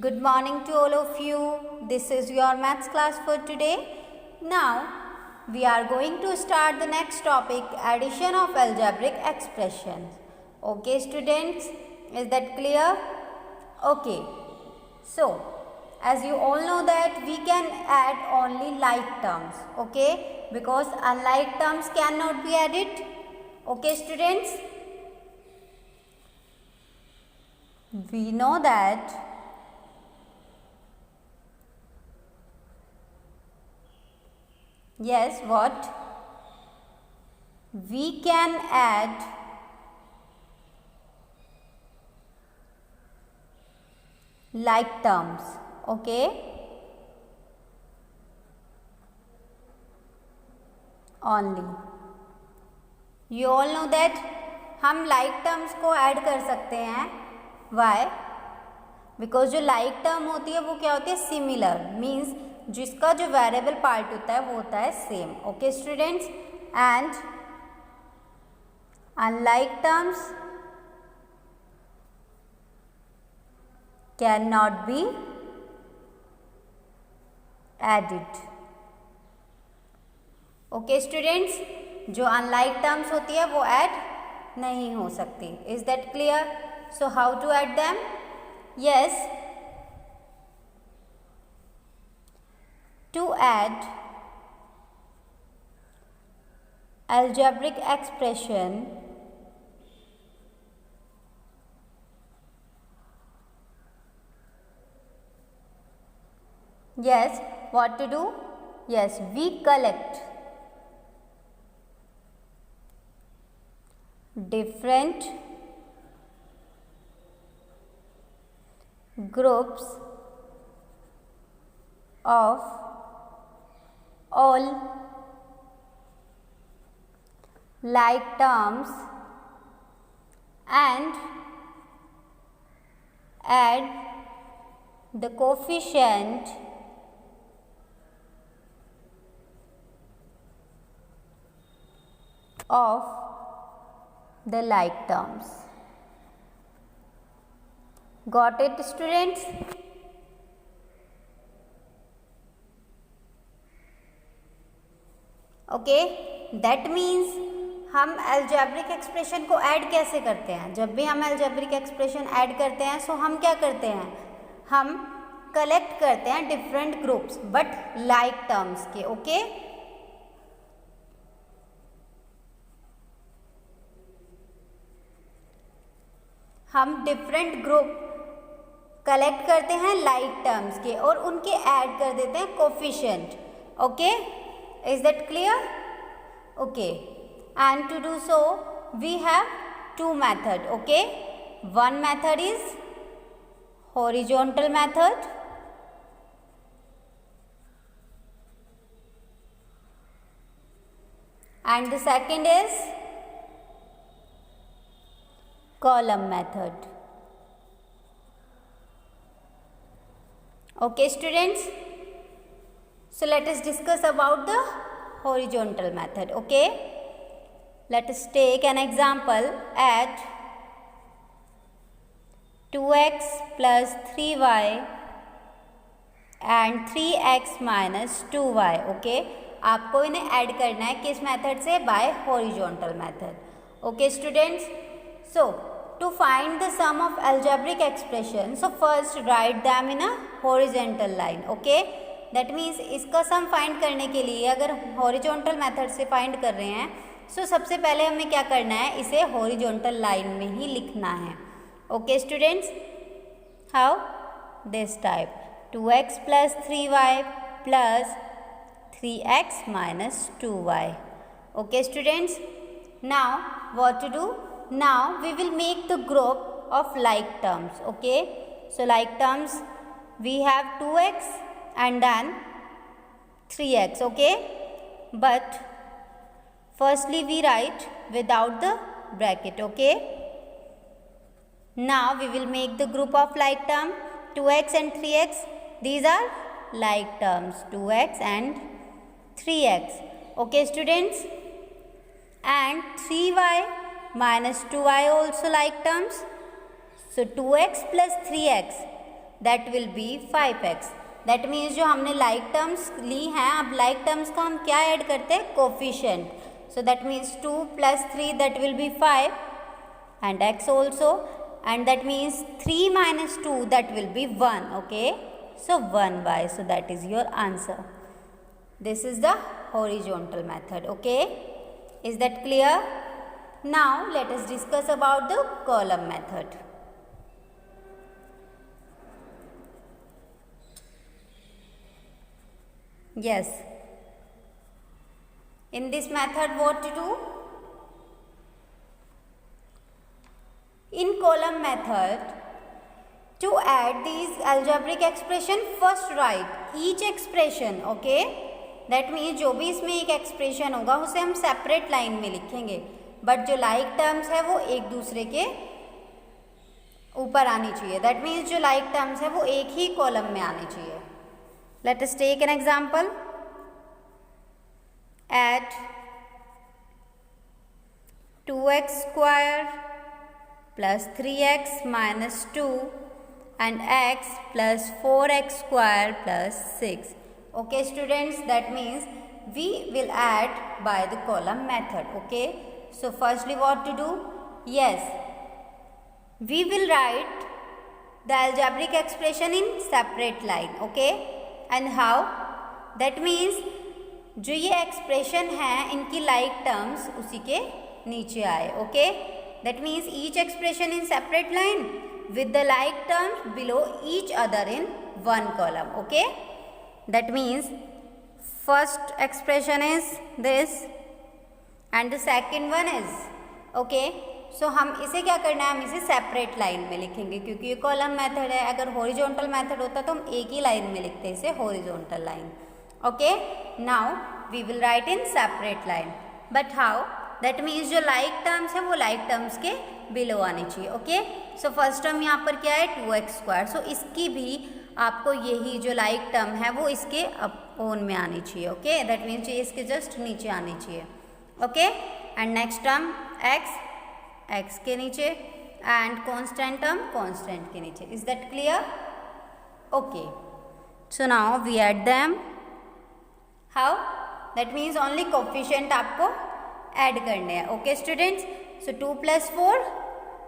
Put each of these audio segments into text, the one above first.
Good morning to all of you. This is your maths class for today. Now, we are going to start the next topic, addition of algebraic expressions. Okay, students, is that clear? Okay. So, as you all know that we can add only like terms, okay? Because unlike terms cannot be added. Okay, students? We know that yes, what? We can add like terms, okay? Only. You all know that हम like terms को add कर सकते हैं. Why? Because जो like term होती है वो क्या होती है? Similar. Means जिसका जो वेरिएबल पार्ट होता है वो होता है same. Okay students, and unlike terms can not be added. Okay students, जो अनलाइक टर्म्स होती है वो ऐड नहीं हो सकती. Is that clear? So how to add them? Yes, to add algebraic expression, yes, what to do? Yes, we collect different groups of all like terms and add the coefficient of the like terms. Got it, students? Okay, that means हम algebraic expression को add कैसे करते हैं? जब भी हम algebraic expression add करते हैं सो हम क्या करते हैं? हम कलेक्ट करते हैं different groups but like terms के. ओके, हम डिफरेंट ग्रुप कलेक्ट करते हैं लाइक टर्म्स के और उनके ऐड कर देते हैं coefficient. Okay, is that clear? Okay, and to do so we have two method. Okay, one method is horizontal method and the second is column method. Okay students, so let us discuss about the horizontal method. Okay, let us take an example at 2x plus 3y and 3x minus 2y. Okay, आपको इन्हें add करना है किस method से? Bye horizontal method. Okay students, so to find the sum of algebraic expression, so first write them in a horizontal line. Okay, that means इसका sum find करने के लिए अगर हॉरिजॉन्टल मेथड से फाइंड कर रहे हैं सो सबसे पहले हमें क्या करना है? इसे हॉरिजॉन्टल लाइन में ही लिखना है. Okay students, how? This type 2x plus 3y plus 3x minus 2y. Okay students, now what to do? Now we will make the group of like terms. Okay, so like terms we have 2x and then 3x. okay, but firstly we write without the bracket. Okay, now we will make the group of like term 2x and 3x. These are like terms 2x and 3x. Okay students, and 3y minus 2y also like terms. So 2x plus 3x that will B 5x। That means जो हमने like terms ली हैं, अब like terms का हम क्या add करते हैं, coefficient. So that means 2 + 3 that will B 5 and x also, and that means 3 - 2 that will be 1. Okay, so 1y, so that is your answer. This is the horizontal method. Okay, is that clear? Now let us discuss about the column method. Yes, in this method what to do? In column method, to add these algebraic expression, first write each expression. Okay, that means जो भी इसमें एक expression होगा उसे हम separate line में लिखेंगे, but जो लाइक टर्म्स है वो एक दूसरे के ऊपर आनी चाहिए। दैट मीन्स जो लाइक टर्म्स है वो एक ही कॉलम में आनी चाहिए। Let us take an example. At 2x² plus 3x minus 2 and x plus 4x² plus 6. Okay students, that means we will add by the column method. Okay, so firstly what to do? Yes, we will write the algebraic expression in separate line. Okay, and how? That means जो ये expression है इनकी like terms उसी के नीचे आए। Okay, that means each expression in separate line with the like terms below each other in one column. Okay, that means first expression is this and the second one is, okay, so हम इसे क्या करना है, हम इसे separate line में लिखेंगे क्योंकि ये कॉलम मेथड है। अगर हॉरिजॉन्टल मेथड होता तो हम एक ही लाइन में लिखते इसे, horizontal line. Okay, now we will write in separate line, but how? That means जो लाइक टर्म्स है वो लाइक टर्म्स के बिलो आनी चाहिए। ओके, सो फर्स्ट टर्म यहाँ पर क्या है, 2x²। सो इसकी भी आपको यही जो लाइक टर्म है वो इसके अपोन में आनी चाहिए। ओके, दैट मीन्स ये इसके जस्ट नीचे आनी चाहिए। Okay, and next term x के नीचे एंड कॉन्स्टेंट टर्म कॉन्स्टेंट के नीचे। Is that clear? Okay, so now we add them. How? That means only coefficient आपको ऐड करने हैं। Okay students, so 2 + 4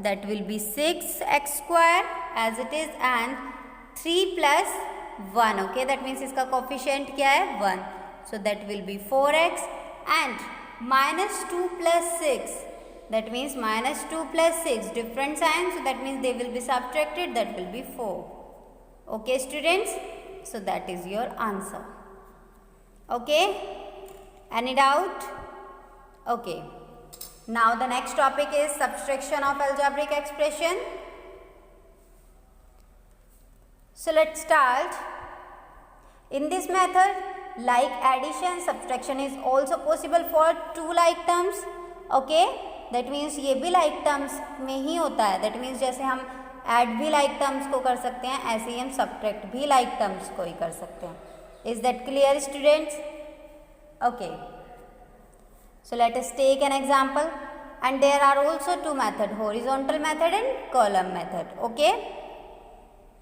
that will be 6x² as it is and 3 + 1। Okay, that means इसका coefficient क्या है, 1, so that will be 4x and -2 + 6 that means -2 + 6 different sign, so that means they will be subtracted, that will be 4। Okay students, so that is your answer. Okay, any doubt? Okay, now the next topic is subtraction of algebraic expression. So let's start. In this method, like addition, subtraction is also possible for two like terms. Okay, that means ये भी like terms में ही होता है। That means जैसे हम add भी like terms को कर सकते हैं, ऐसे ही हम subtract भी like terms को ही कर सकते हैं। Is that clear students? Okay. So let us take an example, and there are also two methods, horizontal method and column method. Okay,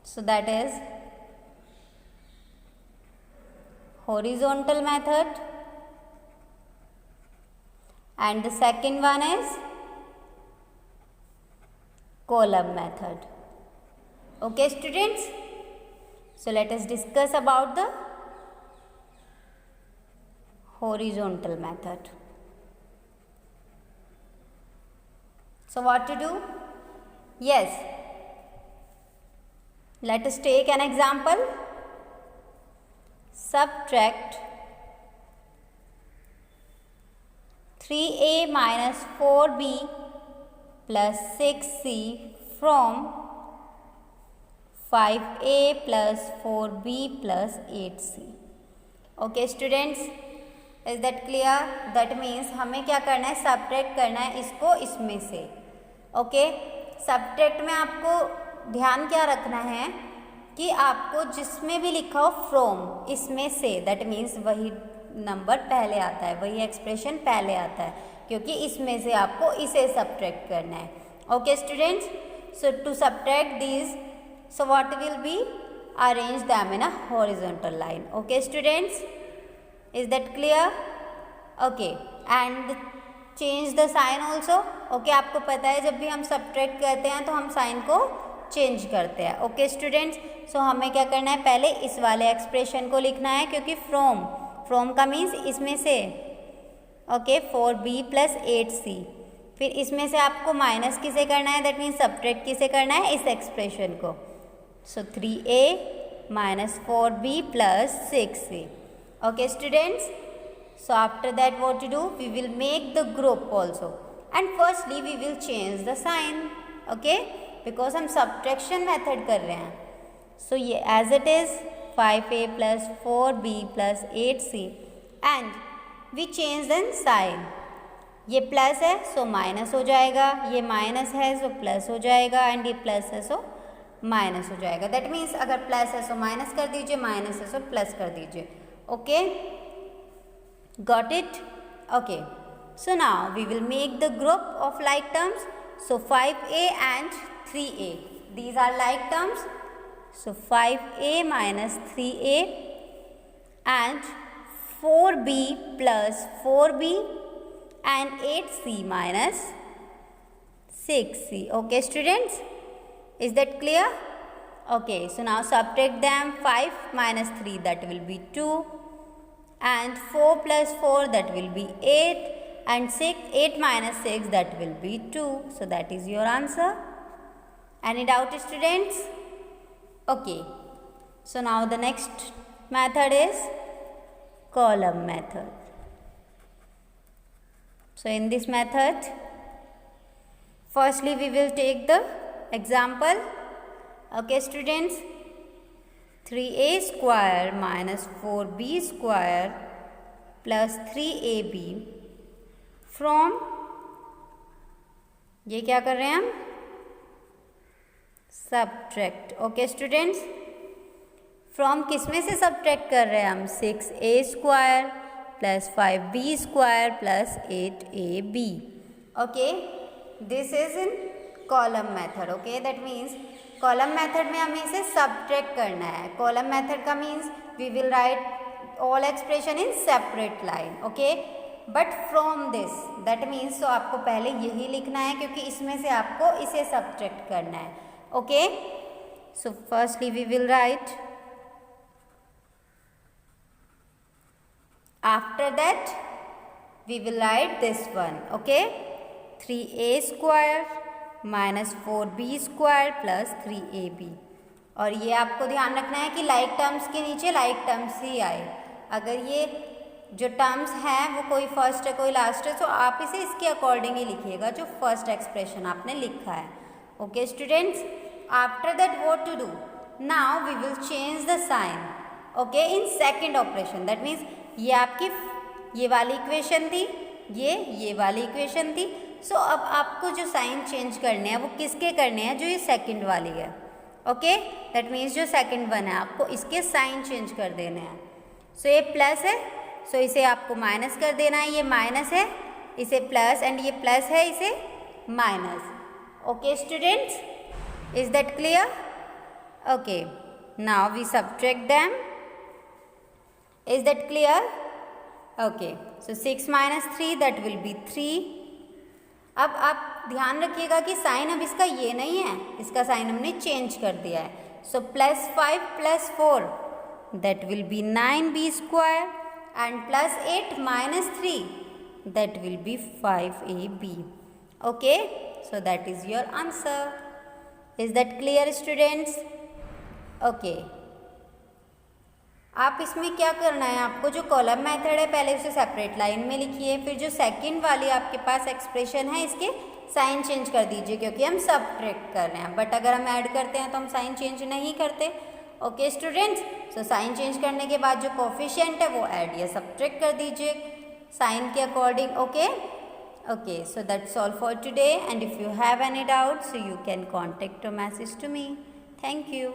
so that is horizontal method and the second one is column method. Okay students, so let us discuss about the horizontal method. So what to do? Yes, let us take an example. Subtract 3a minus 4b plus 6c from 5a plus 4b plus 8c. Okay students, is that clear? That means हमें क्या करना है, subtract करना है इसको इसमें से। Okay, subtract में आपको ध्यान क्या रखना है कि आपको जिसमें भी लिखा हो फ्रॉम, इसमें से, दैट मीन्स वही नंबर पहले आता है, वही एक्सप्रेशन पहले आता है, क्योंकि इसमें से आपको इसे सब्ट्रैक्ट करना है। Okay students, so to subtract these So what will be? Arrange them in a horizontal line. Okay students, is that clear? Okay, and change the sign also. Okay, आपको पता है जब भी हम subtract करते हैं तो हम sign को चेंज करते हैं. ओके स्टूडेंट्स, सो हमें क्या करना है, पहले इस वाले एक्सप्रेशन को लिखना है, क्योंकि फ्रॉम का मीन्स इसमें से. Okay, 4b plus 8c. फिर इसमें से आपको माइनस किसे करना है, दैट मीन्स सब्ट्रैक्ट किसे करना है, इस एक्सप्रेशन को. So 3a minus 4b plus 6c. Okay students, so after that what to do, we will make the group also, and firstly we will change the sign. Okay, because हम subtraction method कर रहे हैं. So ये as it is 5a plus 4b plus 8c, and we change the sign. ये plus है so minus हो जाएगा, ये माइनस है सो प्लस हो जाएगा, एंड ये प्लस है सो माइनस हो जाएगा. दैट मीन्स अगर प्लस है सो माइनस कर दीजिए, माइनस है सो प्लस कर दीजिए. Okay, got it? Okay, so now we will make the group of like terms. So 5a and 3a, these are like terms. So 5a minus 3a and 4b plus 4b and 8c minus 6c. Okay students, is that clear? Okay, so now subtract them. 5 minus 3, that will be 2, and 4 plus 4, that will be 8, and 8 minus 6, that will be 2. So that is your answer. Any doubt students? Okay, so now the next method is column method. So in this method, firstly we will take the example. Okay students, 3a square minus 4b square plus 3ab from, ये क्या कर रहे हैं हम, subtract. Okay students, from किस में से subtract कर रहे हैं हम, 6a square plus 5b square plus 8ab. Okay, this is in column method. Okay, that means column method में हमें इसे सब्ट्रैक्ट करना है. कॉलम मेथड का means we will write all expression in separate line. Okay, but from this, that means, तो आपको पहले यही लिखना है क्योंकि इसमें से आपको इसे सब्ट्रैक्ट करना है. Okay, so firstly we will write, after that we will write this one. Okay, 3a square minus 4b square plus 3ab. और ये आपको ध्यान रखना है कि लाइक टर्म्स के नीचे लाइक टर्म्स ही आए. अगर ये जो टर्म्स हैं वो कोई फर्स्ट है कोई लास्ट है, तो आप इसे इसके अकॉर्डिंग ही लिखिएगा जो फर्स्ट एक्सप्रेशन आपने लिखा है. Okay students, after that what to do, now we will change the sign. Okay, in second operation, that means ये आपकी ये वाली इक्वेशन थी, ये वाली इक्वेशन थी. सो अब आपको जो साइन चेंज करने हैं वो किसके करने हैं, जो ये सेकंड वाली है. ओके, दैट मीन्स जो सेकंड वन है आपको इसके साइन चेंज कर देने हैं. सो ये प्लस है, सो इसे आपको माइनस कर देना है. ये माइनस है, इसे प्लस, एंड ये प्लस है, इसे minus. Okay students, is that clear? Okay, now we subtract them. Is that clear? Okay, so 6 minus 3, that will be 3. अब आप ध्यान रखिएगा कि साइन अब इसका ये नहीं है, इसका साइन हमने चेंज कर दिया है. So plus 5 plus 4, that will B 9b square, and plus 8 minus 3, that will be 5ab. Okay, so that is your answer. Is that clear students? Okay, आप इसमें क्या करना है, आपको जो कॉलम मेथड है पहले उसे सेपरेट लाइन में लिखिए, फिर जो सेकंड वाली आपके पास एक्सप्रेशन है इसके साइन चेंज कर दीजिए क्योंकि हम सब्ट्रैक्ट कर रहे हैं. बट अगर हम ऐड करते हैं तो हम साइन चेंज नहीं करते. Okay students, so sine change करने के बाद जो कोफिशिएंट है वो ऐड या सब्ट्रैक्ट कर दीजिए साइन के according. Okay, okay, so that's all for today, and if you have any doubt so you can contact or message to me. Thank you.